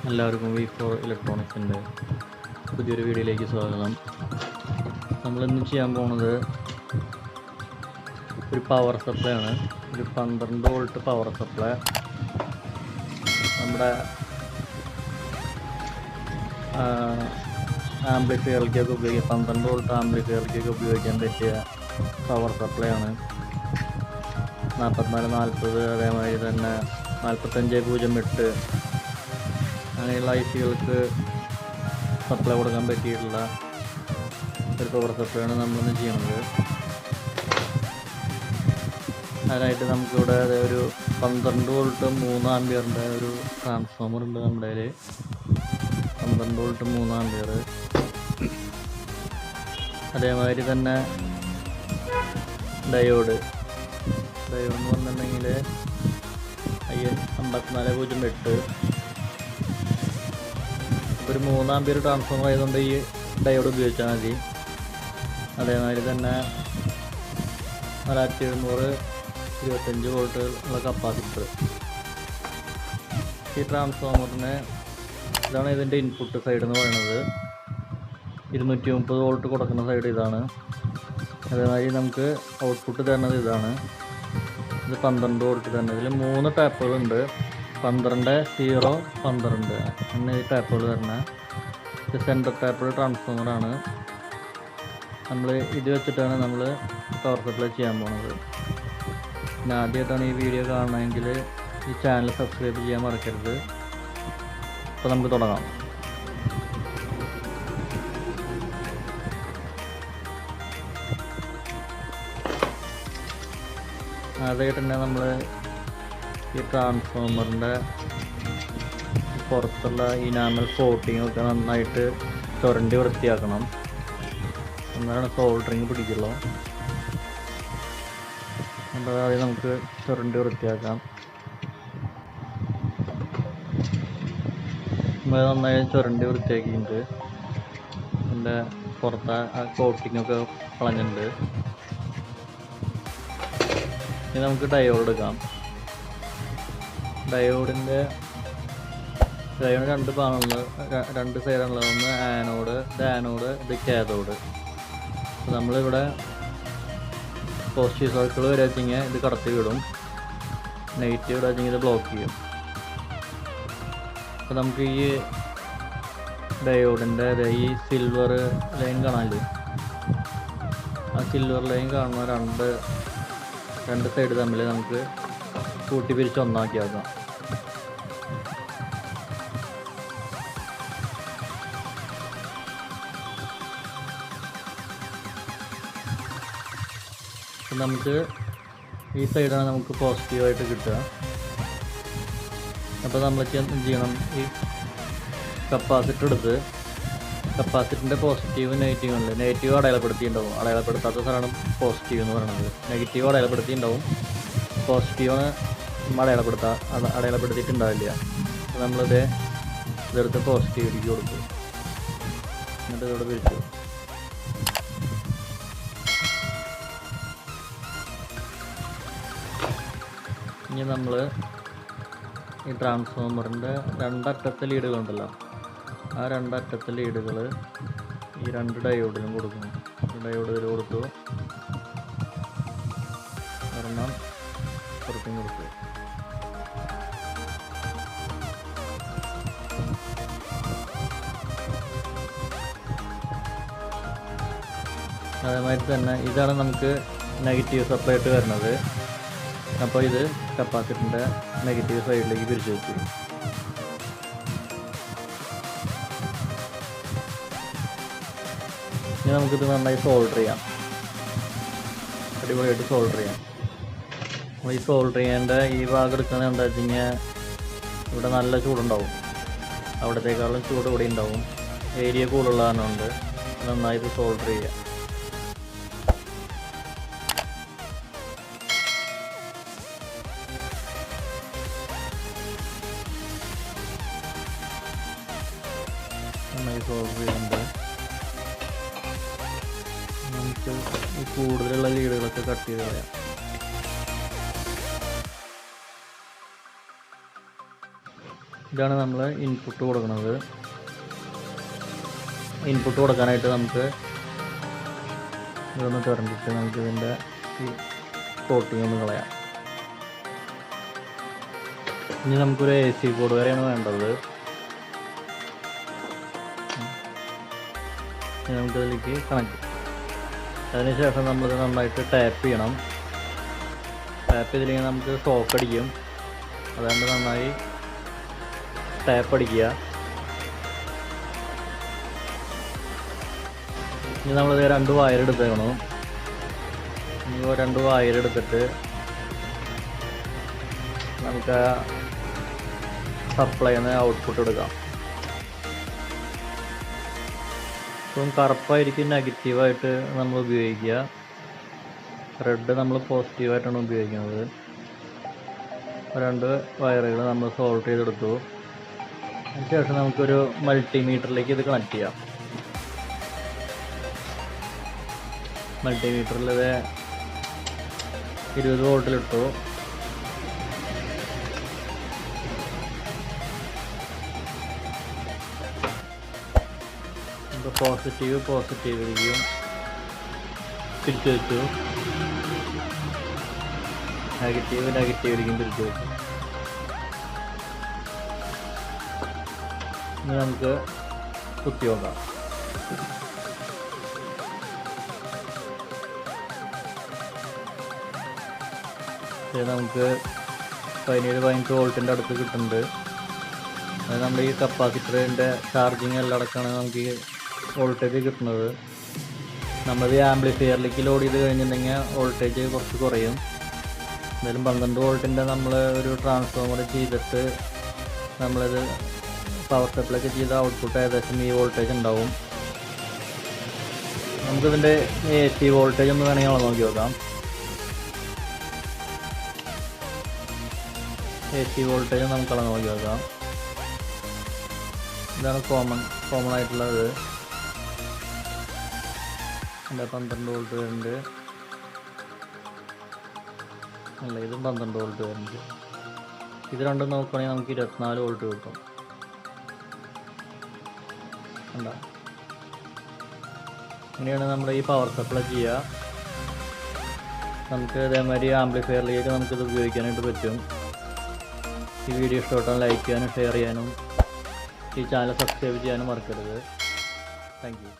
എല്ലാവർക്കും V4 ഇലക്ട്രോണിക്സിൻ്റെ പുതിയൊരു വീഡിയോയിലേക്ക് സ്വാഗതം. നമ്മളിന്ന് ചെയ്യാൻ പോകുന്നത് ഒരു പവർ സപ്ലൈ ആണ്. ഒരു 12 വോൾട്ട് പവർ സപ്ലൈ നമ്മുടെ ആംപ്ലിഫയറിലേക്കൊക്കെ ഉപയോഗിക്കാം. 12 വോൾട്ട് ആംപ്ലിഫയറിലേക്കൊക്കെ ഉപയോഗിക്കാൻ പറ്റിയ പവർ സപ്ലൈ ആണ്. 4440 അതേമാതിരി തന്നെ 4508 അങ്ങനെയുള്ള ഐസികൾക്ക് സപ്ലൈ കൊടുക്കാൻ പറ്റിയിട്ടുള്ള ഒരു പവർ സപ്ലൈ ആണ് നമ്മളിന്ന് ചെയ്യുന്നത്. അതിനായിട്ട് നമുക്കിവിടെ ഒരു 12 വോൾട്ട് 3 ആമ്പിയറിൻ്റെ ഒരു ട്രാൻസ്ഫോമർ ഉണ്ട് നമ്മുടെ കയ്യിൽ. 12 വോൾട്ട് 3 ആമ്പിയർ. അതേമാതിരി തന്നെ ഡയോഡ് എന്ന് പറഞ്ഞിട്ടുണ്ടെങ്കിൽ 5408 ഒരു 3 ആമ്പിയർ ട്രാൻസ്ഫോമർ ആയതുകൊണ്ട് ഈ ഡയോഡ് ഉപയോഗിച്ചാൽ മതി. അതേമാതിരി തന്നെ 4700 25 വോൾട്ട് ഉള്ള കപ്പാസിറ്റർ. ഈ ട്രാൻസ്ഫോമറിന് ഇതാണ് ഇതിൻ്റെ ഇൻപുട്ട് സൈഡ് എന്ന് പറയുന്നത്. 230 വോൾട്ട് കൊടുക്കുന്ന സൈഡ് ഇതാണ്. അതേമാതിരി നമുക്ക് ഔട്ട്പുട്ട് തരുന്നത് ഇതാണ്. ഇത് 12 വോൾട്ട് തന്നെ. ഇതിൽ 3 ടാപ്പുകളുണ്ട്. 12, 0, 12 അങ്ങനെ ഈ ടാപ്പുകൾ തരുന്നത്. ഇത് സെൻറ്റർ ടാപ്പ് ട്രാൻസ്ഫോമറാണ്. നമ്മൾ ഇത് വെച്ചിട്ടാണ് നമ്മൾ പവർ സപ്ലൈ ചെയ്യാൻ പോകുന്നത്. പിന്നെ ആദ്യമായിട്ടാണ് ഈ വീഡിയോ കാണണമെങ്കിൽ ഈ ചാനൽ സബ്സ്ക്രൈബ് ചെയ്യാൻ മറക്കരുത്. അപ്പോൾ നമുക്ക് തുടങ്ങാം. ആദ്യമായിട്ട് തന്നെ നമ്മൾ ഈ ട്രാൻസ്ഫോമറിൻ്റെ പുറത്തുള്ള ഇനാമൽ കോട്ടിങ്ങൊക്കെ നന്നായിട്ട് ചുരണ്ടി വൃത്തിയാക്കണം. എന്നാലാണ് സോൾഡറിങ് പിടിക്കുള്ളൂ. അപ്പോൾ ആദ്യം നമുക്ക് ചുരണ്ടി വൃത്തിയാക്കാം. നമ്മൾ നന്നായി ചുരണ്ടി വൃത്തിയാക്കിയിട്ടുണ്ട്. അതിൻ്റെ പുറത്തെ ആ കോട്ടിങ്ങൊക്കെ കളഞ്ഞിട്ടുണ്ട്. ഇനി നമുക്ക് ഡയോഡ് എടുക്കാം. ഡയോഡിൻ്റെ 2 ഭാഗമുള്ള 2 സൈഡുള്ളത്. ഒന്ന് ആനോഡ്, ഇത് ആനോഡ്, ഇത് കാഥോഡ്. അപ്പോൾ നമ്മളിവിടെ പോസിറ്റീവ് സർക്കിൾ വരെ വെച്ചെങ്കിൽ ഇത് കടത്തി വിടും. നെഗറ്റീവ് ഇവിടെ വെച്ചെങ്കിൽ ഇത് ബ്ലോക്ക് ചെയ്യും. അപ്പോൾ നമുക്ക് ഈ ഡയോഡിൻ്റെ ഈ സിൽവർ ലൈൻ കാണാമല്ലോ. ആ സിൽവർ ലൈൻ കാണുന്ന രണ്ട് സൈഡ് തമ്മിൽ നമുക്ക് കൂട്ടി പിരിച്ച് ഒന്നാക്കിയാക്കാം. നമുക്ക് ഈ സൈഡാണ് നമുക്ക് പോസിറ്റീവായിട്ട് കിട്ടുക. അപ്പോൾ നമ്മൾ ചെയ്യണം, ഈ കപ്പാസിറ്റർ എടുത്ത് കപ്പാസിറ്ററിൻ്റെ പോസിറ്റീവ് നെഗറ്റീവ് ഉണ്ട്. നെഗറ്റീവ് അടയാളപ്പെടുത്തിയിട്ടുണ്ടാവും. അടയാളപ്പെടുത്താത്ത സാധനം പോസിറ്റീവ് എന്ന് പറയുന്നത്. നെഗറ്റീവ് അടയാളപ്പെടുത്തിയിട്ടുണ്ടാവും. പോസിറ്റീവാണ് അടയാളപ്പെടുത്തിയിട്ടുണ്ടാവില്ല. അപ്പോൾ ഇതെടുത്ത് പോസിറ്റീവിലേക്ക് കൊടുക്കും. എന്നിട്ട് ഇതോടെ പിരിച്ചു. ഇനി നമ്മൾ ഈ ട്രാൻസ്ഫോമറിൻ്റെ 2 അറ്റത്തെ ലീഡുകളുണ്ടല്ലോ, ആ 2 അറ്റത്തെ ലീഡുകൾ ഈ 2 ഡയോഡിലും കൊടുക്കുന്നു. ഡയോഡ് ഇതിൽ കൊടുത്തു, ഒരെണ്ണം പുറത്തും കൊടുത്തു. അതേമാതിരി തന്നെ ഇതാണ് നമുക്ക് നെഗറ്റീവ് സപ്ലൈ ആയിട്ട് വരുന്നത്. അപ്പോൾ ഇത് കപ്പാസിറ്ററിൻ്റെ നെഗറ്റീവ് സൈഡിലേക്ക് പിരിച്ചു വെച്ചു. ഇനി നമുക്കിത് നന്നായി സോൾഡർ ചെയ്യാം. അടിപൊളിയായിട്ട് സോൾഡർ ചെയ്യാം. അപ്പോൾ ഈ സോൾഡർ ചെയ്യേണ്ട ഈ ഭാഗം എടുക്കുന്നത് എന്താ വെച്ച് കഴിഞ്ഞാൽ ഇവിടെ നല്ല ചൂടുണ്ടാവും. അവിടത്തേക്കാളും ചൂട് ഇവിടെ ഉണ്ടാവും. ഏരിയ കൂടുതലുള്ള കാരണമുണ്ട്. നന്നായി ഇത് സോൾഡർ ചെയ്യാം. നന്നായി സോൾഡർ ചെയ്യുന്നുണ്ട്. നമുക്ക് ഈ കൂടുതലുള്ള ലീഡുകളൊക്കെ കട്ട് ചെയ്ത് കളയാം. ഇതാണ് നമ്മൾ ഇൻപുട്ട് കൊടുക്കുന്നത്. ഇൻപുട്ട് കൊടുക്കാനായിട്ട് നമുക്ക് ഇതൊന്ന് തുറന്നിട്ട് നമുക്ക് ഇതിൻ്റെ ഈ കോട്ടിങ് ഒന്ന് കളയാം. ഇനി നമുക്കൊരു AC കോഡ് വരെയാണ് വേണ്ടത്. നമുക്കതിലേക്ക് കണക്ട്. അതിനുശേഷം നമ്മളിത് നന്നായിട്ട് ടാപ്പ് ചെയ്യണം. ടാപ്പ് ചെയ്തില്ലെങ്കിൽ നമുക്ക് ഷോക്ക് അടിക്കും. അതുകൊണ്ട് നന്നായി ടാപ്പ് അടിക്കുക. ഇനി നമ്മളിത് 2 വയർ എടുത്തേക്കണം. ഇനി 2 വയർ എടുത്തിട്ട് നമുക്ക് സപ്ലൈ നിന്ന് ഔട്ട്പുട്ട് എടുക്കാം. ഇപ്പം കറുപ്പായിരിക്കും നെഗറ്റീവായിട്ട് നമ്മൾ ഉപയോഗിക്കുക, റെഡ് നമ്മൾ പോസിറ്റീവായിട്ടാണ് ഉപയോഗിക്കുന്നത്. 2 വയറുകൾ നമ്മൾ സോൾട്ട് ചെയ്തെടുത്തു. അതിനുശേഷം നമുക്കൊരു മൾട്ടിമീറ്ററിലേക്ക് ഇത് കണക്ട് ചെയ്യാം. മൾട്ടിമീറ്ററിൽ ഇത് 20 വോൾട്ടിലിട്ടു. പോസിറ്റീവിലേക്കും തിരിച്ചു വെച്ചു, നെഗറ്റീവിലേക്കും തിരിച്ചു വെച്ചു. ഇനി നമുക്ക് കുത്തി നോക്കാം. നമുക്ക് 17-18 വോൾട്ടിൻ്റെ അടുത്ത് കിട്ടുന്നുണ്ട്. അത് നമ്മുടെ ഈ കപ്പാസിറ്ററിൻ്റെ ചാർജിങ് എല്ലാം അടക്കമാണ് നമുക്ക് ഈ വോൾട്ടേജ് കിട്ടുന്നത്. നമ്മളത് ആംപ്ലിഫയറിലേക്ക് ലോഡ് ചെയ്ത് കഴിഞ്ഞിട്ടുണ്ടെങ്കിൽ വോൾട്ടേജ് കുറച്ച് കുറയും. എന്തായാലും 12 വോൾട്ടിൻ്റെ നമ്മൾ ഒരു ട്രാൻസ്ഫോമർ ചെയ്തിട്ട് നമ്മളിത് പവർ സപ്ലൈക്ക് ചെയ്ത ഔട്ട്പുട്ട് ഏകദേശം ഈ വോൾട്ടേജ് ഉണ്ടാവും. നമുക്കിതിൻ്റെ AC വോൾട്ടേജ് ഒന്ന് വേണമെങ്കിൽ നോക്കി നോക്കാം. AC വോൾട്ടേജ് നമുക്ക് നോക്കി നോക്കാം. ഇതാണ് കോമൺ ആയിട്ടുള്ളത്. 12 വോൾട്ട് വരുന്നുണ്ട്. അല്ല, ഇതും 12 വോൾട്ട് വരുന്നുണ്ട്. ഇത് രണ്ടും നോക്കുകയാണെങ്കിൽ നമുക്ക് 24 വോൾട്ട് കിട്ടും. കണ്ടോ? ഇങ്ങനെയാണ് നമ്മൾ ഈ പവർ സപ്ലൈ ചെയ്യുക. നമുക്ക് ഇതേമാതിരി ആംപ്ലിഫയറിലേക്ക് നമുക്കിത് ഉപയോഗിക്കാനായിട്ട് പറ്റും. ഈ വീഡിയോ ഇഷ്ടപ്പെട്ടാൽ ലൈക്ക് ചെയ്യാനും ഷെയർ ചെയ്യാനും ഈ ചാനൽ സബ്സ്ക്രൈബ് ചെയ്യാനും മറക്കരുത്. Thank you.